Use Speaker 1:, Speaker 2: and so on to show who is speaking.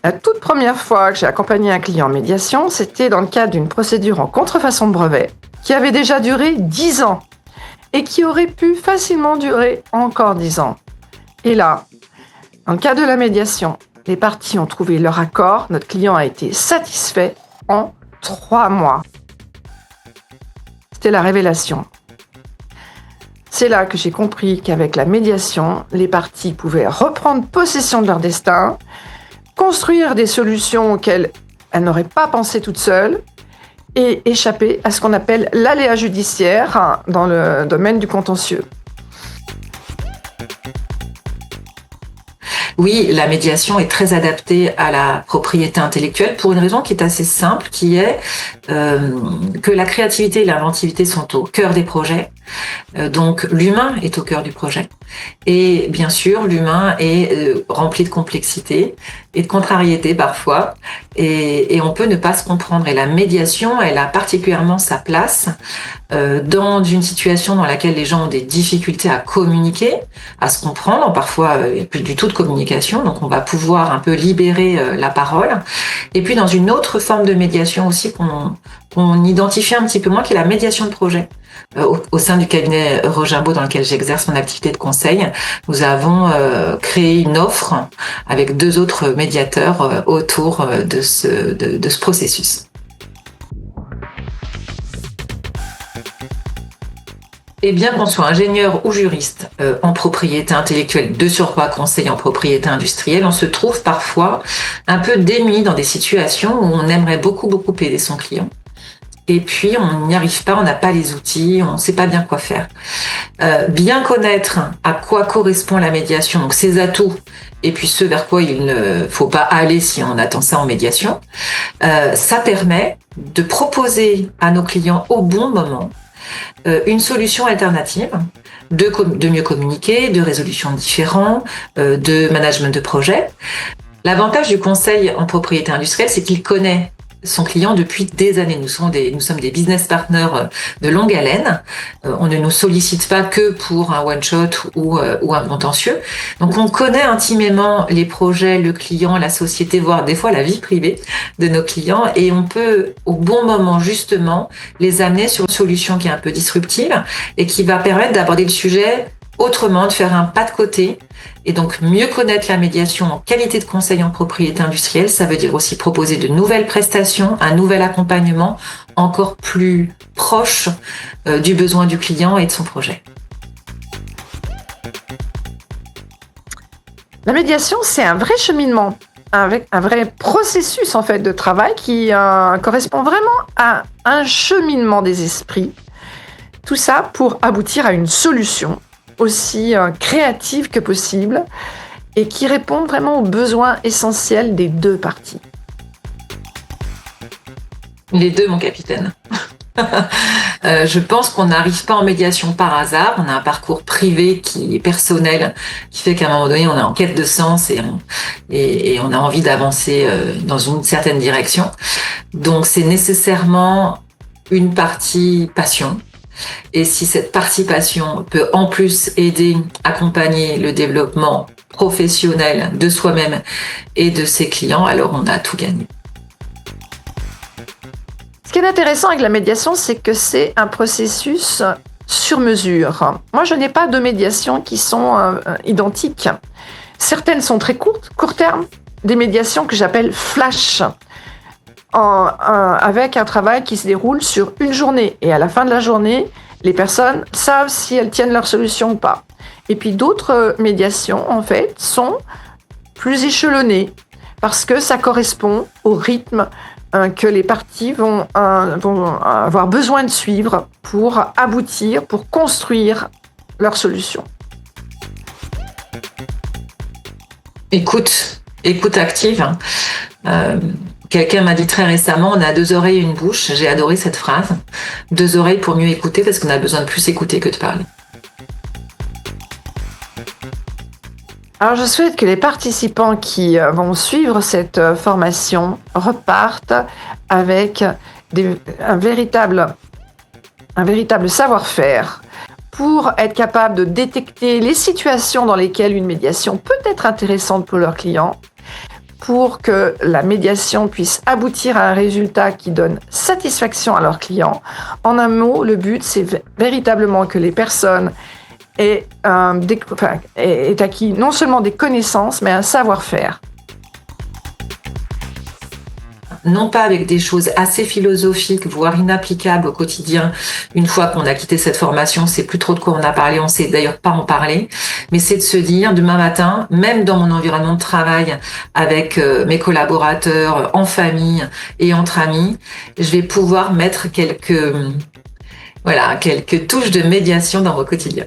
Speaker 1: La toute première fois que j'ai accompagné un client en médiation, c'était dans le cadre d'une procédure en contrefaçon de brevet qui avait déjà duré 10 ans et qui aurait pu facilement durer encore 10 ans. Et là, dans le cadre de la médiation, les parties ont trouvé leur accord, notre client a été satisfait en 3 mois. C'était la révélation. C'est là que j'ai compris qu'avec la médiation, les parties pouvaient reprendre possession de leur destin, construire des solutions auxquelles elles n'auraient pas pensé toutes seules et échapper à ce qu'on appelle l'aléa judiciaire dans le domaine du contentieux.
Speaker 2: Oui, la médiation est très adaptée à la propriété intellectuelle pour une raison qui est assez simple, qui est que la créativité et l'inventivité sont au cœur des projets. Donc l'humain est au cœur du projet. Et bien sûr, l'humain est rempli de complexité et de contrariété parfois. Et on peut ne pas se comprendre. Et la médiation, elle a particulièrement sa place dans une situation dans laquelle les gens ont des difficultés à communiquer, à se comprendre. Parfois, il n'y a plus du tout de communication. Donc on va pouvoir un peu libérer la parole. Et puis dans une autre forme de médiation aussi qu'on identifie un petit peu moins, qui est la médiation de projet. Au sein du cabinet Rogimbaud dans lequel j'exerce mon activité de conseil, nous avons créé une offre avec 2 autres médiateurs autour de ce processus. Et bien qu'on soit ingénieur ou juriste en propriété intellectuelle, de surcroît conseil en propriété industrielle, on se trouve parfois un peu démuni dans des situations où on aimerait beaucoup aider son client. Et puis, on n'y arrive pas, on n'a pas les outils, on ne sait pas bien quoi faire. Bien connaître à quoi correspond la médiation, donc ses atouts, et puis ce vers quoi il ne faut pas aller si on attend ça en médiation, ça permet de proposer à nos clients au bon moment une solution alternative de mieux communiquer, de résolution de différends, de management de projet. L'avantage du conseil en propriété industrielle, c'est qu'il connaît son client depuis des années. Nous sommes des business partners de longue haleine. On ne nous sollicite pas que pour un one-shot ou un contentieux. Donc on connaît intimement les projets, le client, la société, voire des fois la vie privée de nos clients, et on peut au bon moment justement les amener sur une solution qui est un peu disruptive et qui va permettre d'aborder le sujet autrement, de faire un pas de côté. Et donc, mieux connaître la médiation en qualité de conseil en propriété industrielle, ça veut dire aussi proposer de nouvelles prestations, un nouvel accompagnement encore plus proche du besoin du client et de son projet.
Speaker 1: La médiation, c'est un vrai cheminement, avec un vrai processus en fait de travail qui correspond vraiment à un cheminement des esprits. Tout ça pour aboutir à une solution aussi créative que possible et qui répond vraiment aux besoins essentiels des 2 parties.
Speaker 2: Les 2, mon capitaine. Je pense qu'on n'arrive pas en médiation par hasard. On a un parcours privé qui est personnel, qui fait qu'à un moment donné, on est en quête de sens et on a envie d'avancer dans une certaine direction. Donc, c'est nécessairement une partie passion. Et si cette participation peut en plus aider, accompagner le développement professionnel de soi-même et de ses clients, alors on a tout gagné.
Speaker 1: Ce qui est intéressant avec la médiation, c'est que c'est un processus sur mesure. Moi, je n'ai pas de médiations qui sont identiques. Certaines sont très courtes, court terme, des médiations que j'appelle flash, avec un travail qui se déroule sur une journée. Et à la fin de la journée, Les personnes savent si elles tiennent leur solution ou pas. Et puis d'autres médiations, en fait, sont plus échelonnées parce que ça correspond au rythme que les parties vont avoir besoin de suivre pour aboutir, pour construire leur solution.
Speaker 2: Écoute active. Quelqu'un m'a dit très récemment, on a 2 oreilles et une bouche. J'ai adoré cette phrase. 2 oreilles pour mieux écouter parce qu'on a besoin de plus écouter que de parler.
Speaker 1: Alors, je souhaite que les participants qui vont suivre cette formation repartent avec un véritable savoir-faire pour être capable de détecter les situations dans lesquelles une médiation peut être intéressante pour leurs clients, pour que la médiation puisse aboutir à un résultat qui donne satisfaction à leurs clients. En un mot, le but, c'est véritablement que les personnes aient acquis non seulement des connaissances, mais un savoir-faire.
Speaker 2: Non pas avec des choses assez philosophiques, voire inapplicables au quotidien. Une fois qu'on a quitté cette formation, c'est plus trop de quoi on a parlé, on sait d'ailleurs pas en parler, mais c'est de se dire demain matin, même dans mon environnement de travail, avec mes collaborateurs, en famille et entre amis, je vais pouvoir mettre quelques touches de médiation dans mon quotidien.